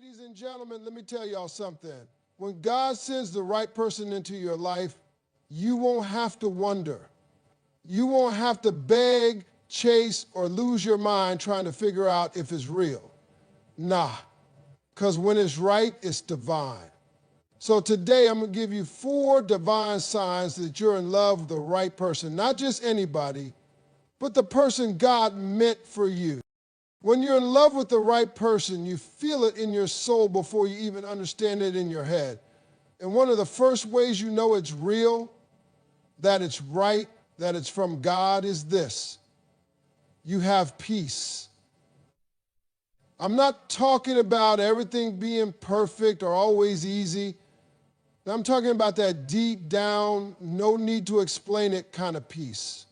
Ladies and gentlemen, let me tell y'all something. When God sends the right person into your life, you won't have to wonder. You won't have to beg, chase, or lose your mind trying to figure out if it's real. Nah, because when it's right, it's divine. So today I'm going to give you 4 divine signs that you're in love with the right person. Not just anybody, but the person God meant for you. When you're in love with the right person, you feel it in your soul before you even understand it in your head. And one of the first ways you know it's real, that it's right, that it's from God is this: you have peace. I'm not talking about everything being perfect or always easy. I'm talking about that deep down, no need to explain it kind of peace.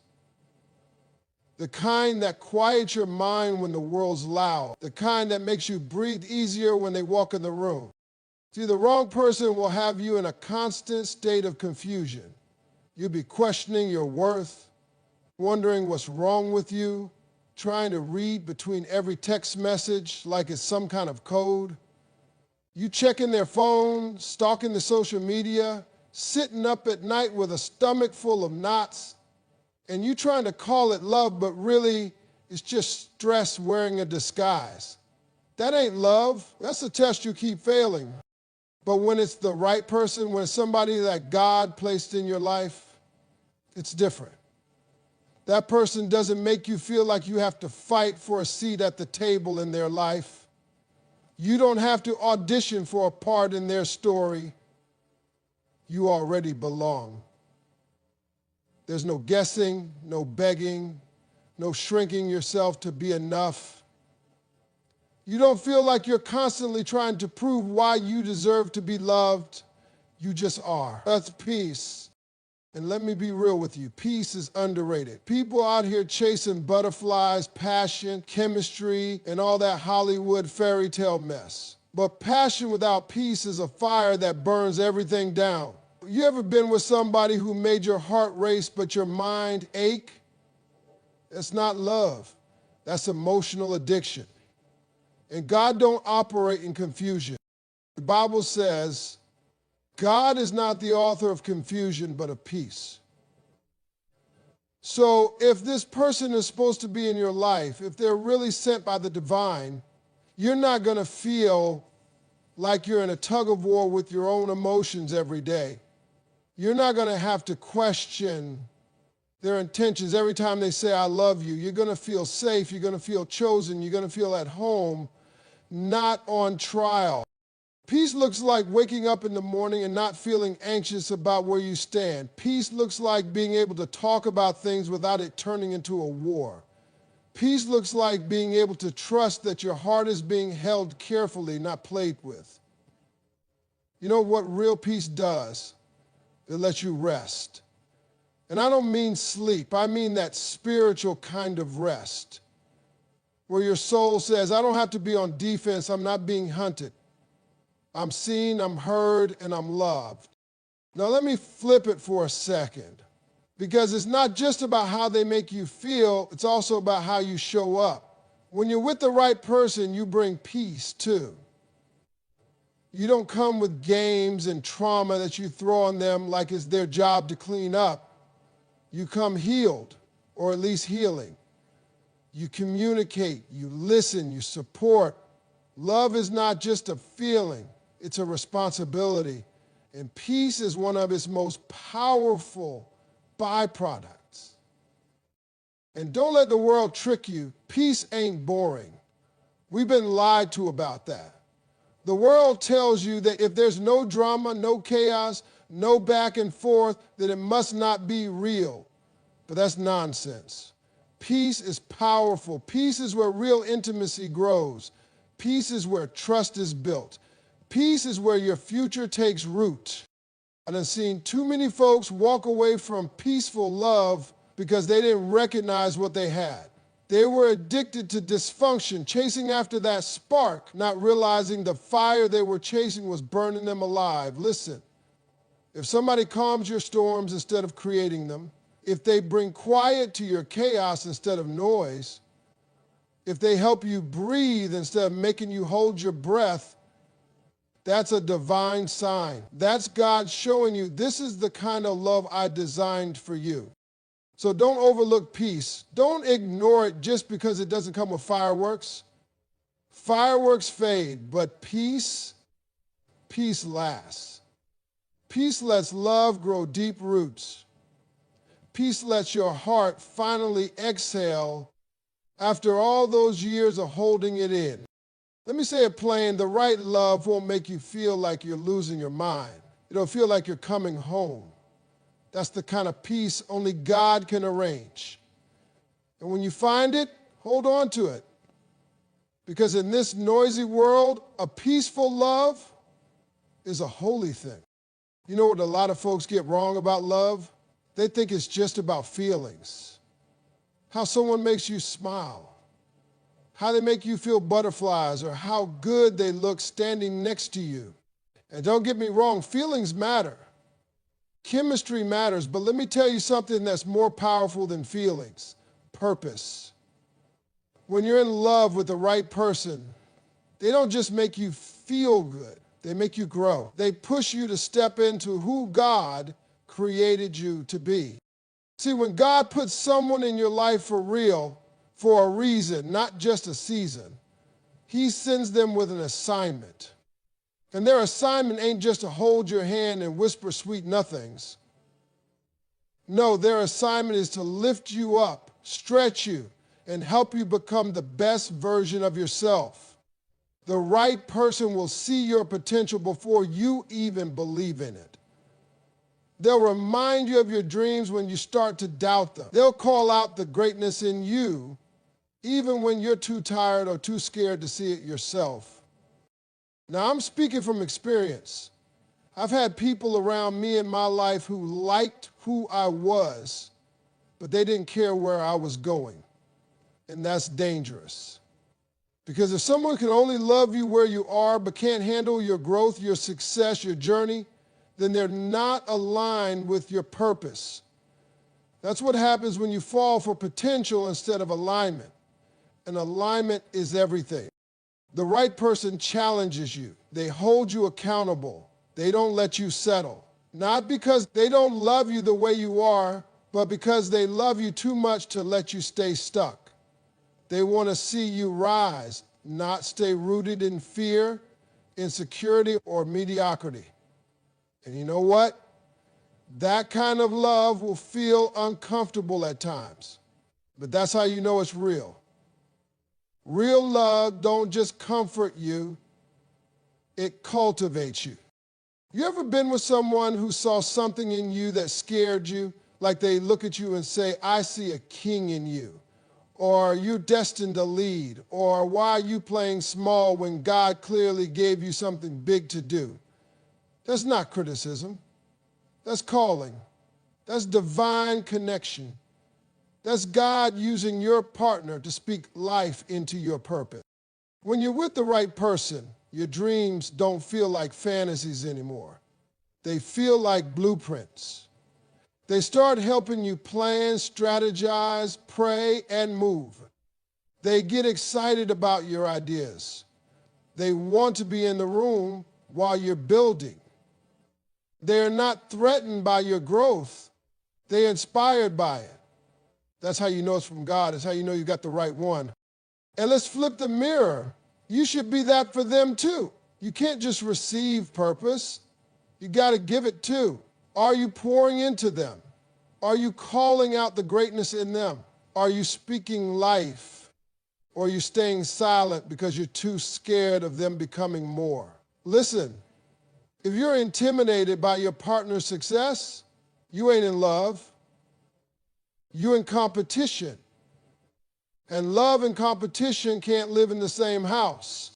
The kind that quiets your mind when the world's loud. The kind that makes you breathe easier when they walk in the room. See, the wrong person will have you in a constant state of confusion. You'll be questioning your worth, wondering what's wrong with you, trying to read between every text message like it's some kind of code. You checking their phone, stalking the social media, sitting up at night with a stomach full of knots, and you trying to call it love, but really it's just stress wearing a disguise. That ain't love. That's a test you keep failing. But when it's the right person, when it's somebody that God placed in your life, it's different. That person doesn't make you feel like you have to fight for a seat at the table in their life. You don't have to audition for a part in their story. You already belong. There's no guessing, no begging, no shrinking yourself to be enough. You don't feel like you're constantly trying to prove why you deserve to be loved. You just are. That's peace. And let me be real with you, peace is underrated. People out here chasing butterflies, passion, chemistry, and all that Hollywood fairy tale mess. But passion without peace is a fire that burns everything down. You ever been with somebody who made your heart race but your mind ache? That's not love. That's emotional addiction. And God don't operate in confusion. The Bible says, God is not the author of confusion, but of peace. So if this person is supposed to be in your life, if they're really sent by the divine, you're not going to feel like you're in a tug of war with your own emotions every day. You're not going to have to question their intentions every time they say, I love you. You're going to feel safe. You're going to feel chosen. You're going to feel at home, not on trial. Peace looks like waking up in the morning and not feeling anxious about where you stand. Peace looks like being able to talk about things without it turning into a war. Peace looks like being able to trust that your heart is being held carefully, not played with. You know what real peace does? It lets you rest. And I don't mean sleep. I mean that spiritual kind of rest where your soul says, I don't have to be on defense. I'm not being hunted. I'm seen, I'm heard, and I'm loved. Now let me flip it for a second, because it's not just about how they make you feel, it's also about how you show up. When you're with the right person, you bring peace too. You don't come with games and trauma that you throw on them like it's their job to clean up. You come healed, or at least healing. You communicate, you listen, you support. Love is not just a feeling, it's a responsibility. And peace is one of its most powerful byproducts. And don't let the world trick you. Peace ain't boring. We've been lied to about that. The world tells you that if there's no drama, no chaos, no back and forth, then it must not be real. But that's nonsense. Peace is powerful. Peace is where real intimacy grows. Peace is where trust is built. Peace is where your future takes root. I've seen too many folks walk away from peaceful love because they didn't recognize what they had. They were addicted to dysfunction, chasing after that spark, not realizing the fire they were chasing was burning them alive. Listen, if somebody calms your storms instead of creating them, if they bring quiet to your chaos instead of noise, if they help you breathe instead of making you hold your breath, That's a divine sign. That's God showing you this is the kind of love I designed for you. So don't overlook peace. Don't ignore it just because it doesn't come with fireworks. Fireworks fade, but peace lasts. Peace lets love grow deep roots. Peace lets your heart finally exhale after all those years of holding it in. Let me say it plain, the right love won't make you feel like you're losing your mind. It'll feel like you're coming home. That's the kind of peace only God can arrange. And when you find it, hold on to it. Because in this noisy world, a peaceful love is a holy thing. You know what a lot of folks get wrong about love? They think it's just about feelings. How someone makes you smile, how they make you feel butterflies, or how good they look standing next to you. And don't get me wrong, feelings matter. Chemistry matters, but let me tell you something that's more powerful than feelings: purpose. When you're in love with the right person, they don't just make you feel good, they make you grow. They push you to step into who God created you to be. See, when God puts someone in your life for real, for a reason, not just a season, He sends them with an assignment. And their assignment ain't just to hold your hand and whisper sweet nothings. No, their assignment is to lift you up, stretch you, and help you become the best version of yourself. The right person will see your potential before you even believe in it. They'll remind you of your dreams when you start to doubt them. They'll call out the greatness in you, even when you're too tired or too scared to see it yourself. Now, I'm speaking from experience. I've had people around me in my life who liked who I was, but they didn't care where I was going. And that's dangerous. Because if someone can only love you where you are, but can't handle your growth, your success, your journey, then they're not aligned with your purpose. That's what happens when you fall for potential instead of alignment. And alignment is everything. The right person challenges you. They hold you accountable. They don't let you settle. Not because they don't love you the way you are, but because they love you too much to let you stay stuck. They want to see you rise, not stay rooted in fear, insecurity, or mediocrity. And you know what? That kind of love will feel uncomfortable at times. But that's how you know it's real. Real love don't just comfort you, it cultivates you. You ever been with someone who saw something in you that scared you? Like they look at you and say, I see a king in you. Or you're destined to lead. Or why are you playing small when God clearly gave you something big to do? That's not criticism. That's calling. That's divine connection. That's God using your partner to speak life into your purpose. When you're with the right person, your dreams don't feel like fantasies anymore. They feel like blueprints. They start helping you plan, strategize, pray, and move. They get excited about your ideas. They want to be in the room while you're building. They're not threatened by your growth. They're inspired by it. That's how you know it's from God. That's how you know you got the right one. And let's flip the mirror. You should be that for them too. You can't just receive purpose. You got to give it too. Are you pouring into them? Are you calling out the greatness in them? Are you speaking life? Or are you staying silent because you're too scared of them becoming more? Listen, if you're intimidated by your partner's success, you ain't in love. You're in competition. And love and competition can't live in the same house.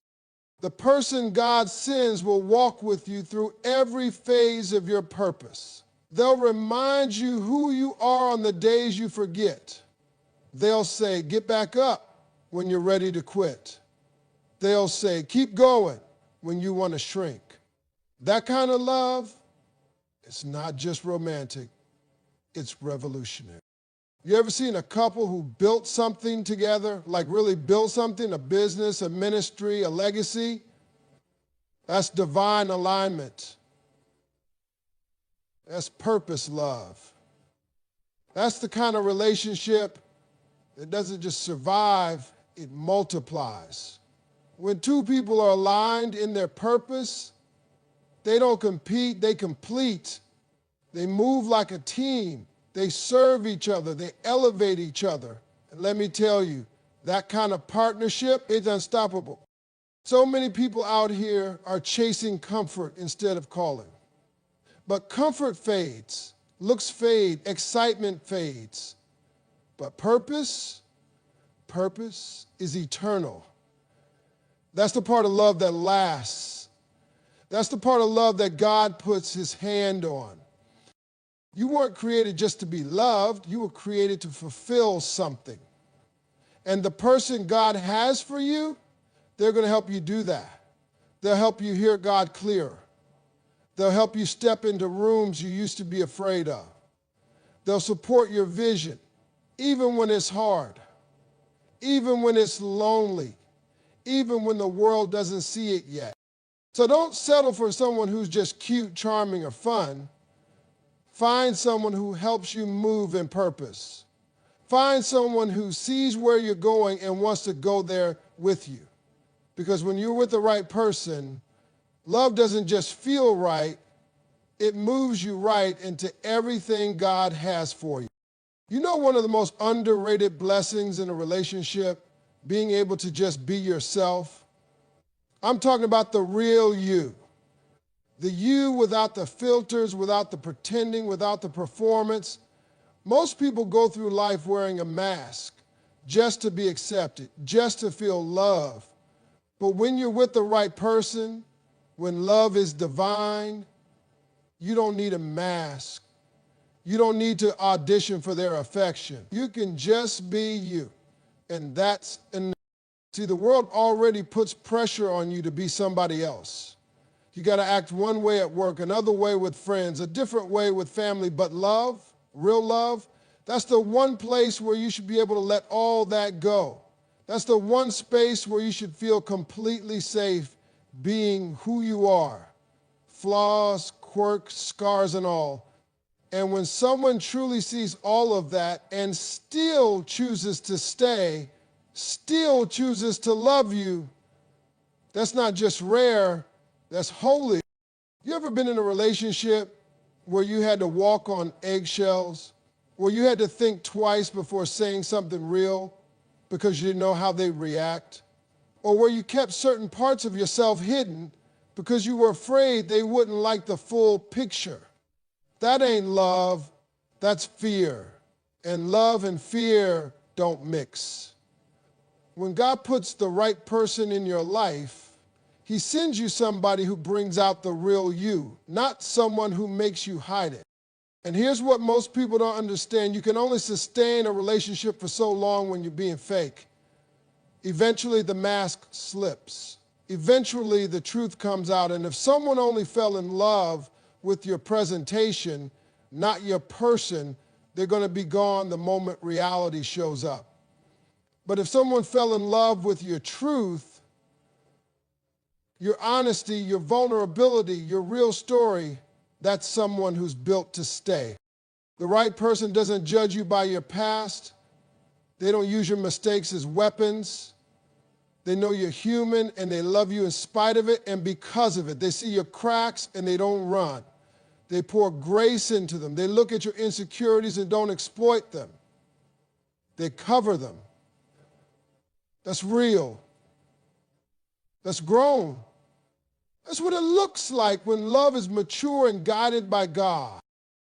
The person God sends will walk with you through every phase of your purpose. They'll remind you who you are on the days you forget. They'll say, get back up when you're ready to quit. They'll say, keep going when you want to shrink. That kind of love, it's not just romantic, it's revolutionary. You ever seen a couple who built something together, like really built something, a business, a ministry, a legacy? That's divine alignment. That's purpose love. That's the kind of relationship that doesn't just survive, it multiplies. When two people are aligned in their purpose, they don't compete, they complete. They move like a team. They serve each other. They elevate each other. And let me tell you, that kind of partnership is unstoppable. So many people out here are chasing comfort instead of calling. But comfort fades, looks fade, excitement fades. But purpose is eternal. That's the part of love that lasts. That's the part of love that God puts his hand on. You weren't created just to be loved. You were created to fulfill something. And the person God has for you, they're going to help you do that. They'll help you hear God clearer. They'll help you step into rooms you used to be afraid of. They'll support your vision, even when it's hard, even when it's lonely, even when the world doesn't see it yet. So don't settle for someone who's just cute, charming, or fun. Find someone who helps you move in purpose. Find someone who sees where you're going and wants to go there with you. Because when you're with the right person, love doesn't just feel right, it moves you right into everything God has for you. You know, one of the most underrated blessings in a relationship, being able to just be yourself. I'm talking about the real you. The you without the filters, without the pretending, without the performance. Most people go through life wearing a mask just to be accepted, just to feel love. But when you're with the right person, when love is divine, you don't need a mask. You don't need to audition for their affection. You can just be you. And that's enough. See, the world already puts pressure on you to be somebody else. You got to act one way at work, another way with friends, a different way with family. But love, real love, that's the one place where you should be able to let all that go. That's the one space where you should feel completely safe being who you are. Flaws, quirks, scars, and all. And when someone truly sees all of that and still chooses to stay, still chooses to love you, that's not just rare, that's holy. You ever been in a relationship where you had to walk on eggshells, where you had to think twice before saying something real because you didn't know how they'd react? Or where you kept certain parts of yourself hidden because you were afraid they wouldn't like the full picture? That ain't love, that's fear. And love and fear don't mix. When God puts the right person in your life, he sends you somebody who brings out the real you, not someone who makes you hide it. And here's what most people don't understand. You can only sustain a relationship for so long when you're being fake. Eventually, the mask slips. Eventually, the truth comes out. And if someone only fell in love with your presentation, not your person, they're going to be gone the moment reality shows up. But if someone fell in love with your truth, your honesty, your vulnerability, your real story, that's someone who's built to stay. The right person doesn't judge you by your past. They don't use your mistakes as weapons. They know you're human and they love you in spite of it and because of it. They see your cracks and they don't run. They pour grace into them. They look at your insecurities and don't exploit them. They cover them. That's real. That's grown. That's what it looks like when love is mature and guided by God.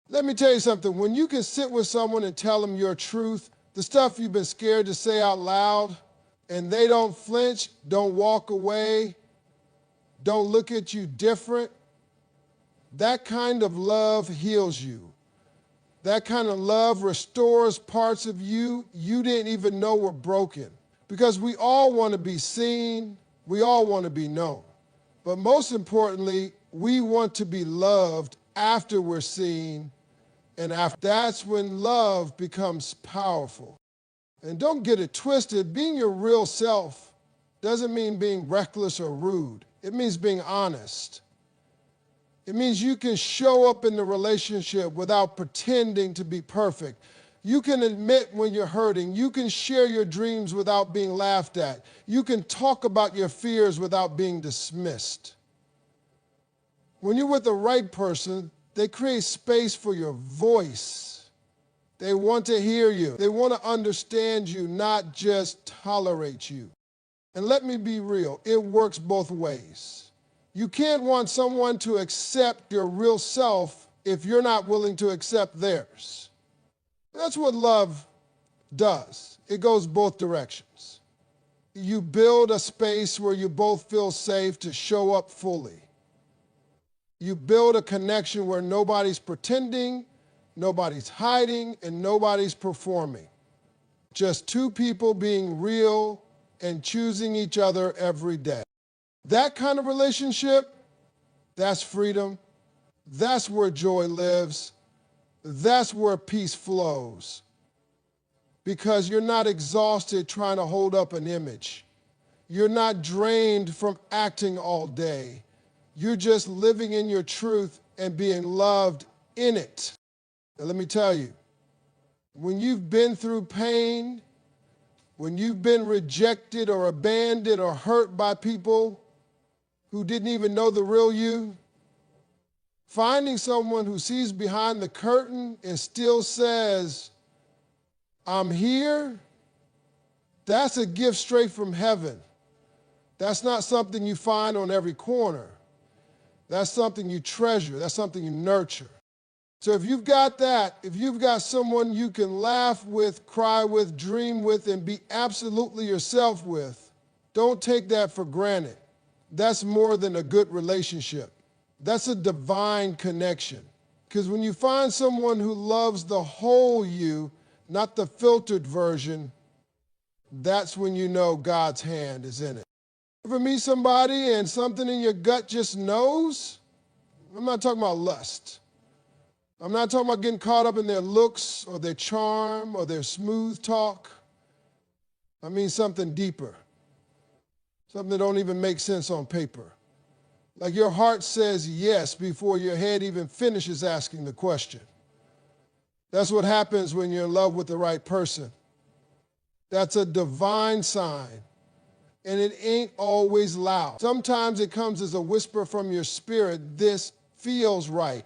Let me tell you something. When you can sit with someone and tell them your truth, the stuff you've been scared to say out loud, and they don't flinch, don't walk away, don't look at you different, that kind of love heals you. That kind of love restores parts of you you didn't even know were broken. Because we all want to be seen, we all want to be known. But most importantly, we want to be loved after we're seen, and after. That's when love becomes powerful. And don't get it twisted, being your real self doesn't mean being reckless or rude. It means being honest. It means you can show up in the relationship without pretending to be perfect. You can admit when you're hurting. You can share your dreams without being laughed at. You can talk about your fears without being dismissed. When you're with the right person, they create space for your voice. They want to hear you. They want to understand you, not just tolerate you. And let me be real, it works both ways. You can't want someone to accept your real self if you're not willing to accept theirs. That's what love does. It goes both directions. You build a space where you both feel safe to show up fully. You build a connection where nobody's pretending, nobody's hiding, and nobody's performing. Just two people being real and choosing each other every day. That kind of relationship, that's freedom. That's where joy lives. That's where peace flows. Because you're not exhausted trying to hold up an image. You're not drained from acting all day. You're just living in your truth and being loved in it. Now let me tell you, when you've been through pain, when you've been rejected or abandoned or hurt by people who didn't even know the real you, finding someone who sees behind the curtain and still says, I'm here, that's a gift straight from heaven. That's not something you find on every corner. That's something you treasure. That's something you nurture. So if you've got that, if you've got someone you can laugh with, cry with, dream with, and be absolutely yourself with, don't take that for granted. That's more than a good relationship. That's a divine connection. Because when you find someone who loves the whole you, not the filtered version, that's when you know God's hand is in it. Ever meet somebody and something in your gut just knows? I'm not talking about lust. I'm not talking about getting caught up in their looks or their charm or their smooth talk. I mean something deeper. Something that don't even make sense on paper. Like your heart says yes before your head even finishes asking the question. That's what happens when you're in love with the right person. That's a divine sign. And it ain't always loud. Sometimes it comes as a whisper from your spirit, this feels right.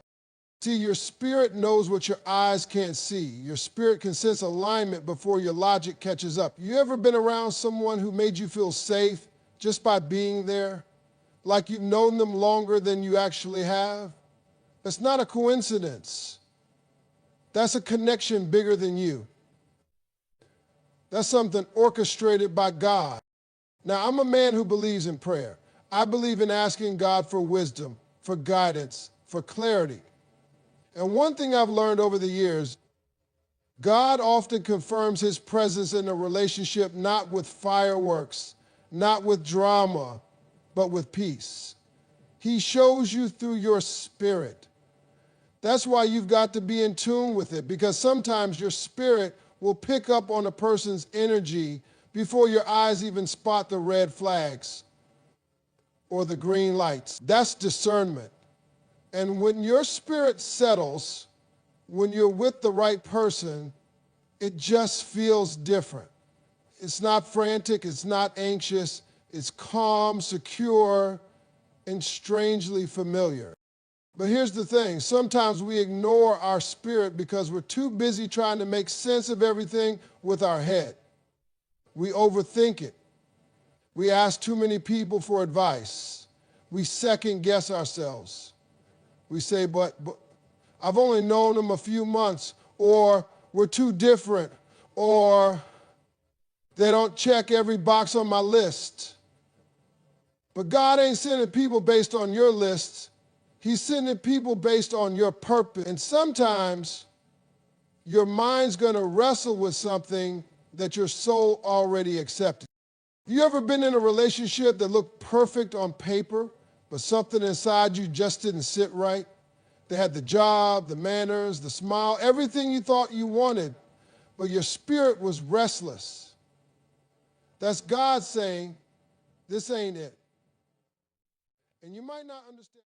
See, your spirit knows what your eyes can't see. Your spirit can sense alignment before your logic catches up. You ever been around someone who made you feel safe just by being there? Like you've known them longer than you actually have? That's not a coincidence. That's a connection bigger than you. That's something orchestrated by God. Now, I'm a man who believes in prayer. I believe in asking God for wisdom, for guidance, for clarity. And one thing I've learned over the years, God often confirms his presence in a relationship not with fireworks, not with drama, but with peace. He shows you through your spirit. That's why you've got to be in tune with it, because sometimes your spirit will pick up on a person's energy before your eyes even spot the red flags or the green lights. That's discernment. And when your spirit settles, when you're with the right person, it just feels different. It's not frantic, it's not anxious, it's calm, secure, and strangely familiar. But here's the thing, sometimes we ignore our spirit because we're too busy trying to make sense of everything with our head. We overthink it. We ask too many people for advice. We second guess ourselves. We say, but I've only known them a few months, or we're too different, or they don't check every box on my list. But God ain't sending people based on your list. He's sending people based on your purpose. And sometimes your mind's going to wrestle with something that your soul already accepted. You ever been in a relationship that looked perfect on paper, but something inside you just didn't sit right? They had the job, the manners, the smile, everything you thought you wanted, but your spirit was restless. That's God saying, this ain't it. And you might not understand.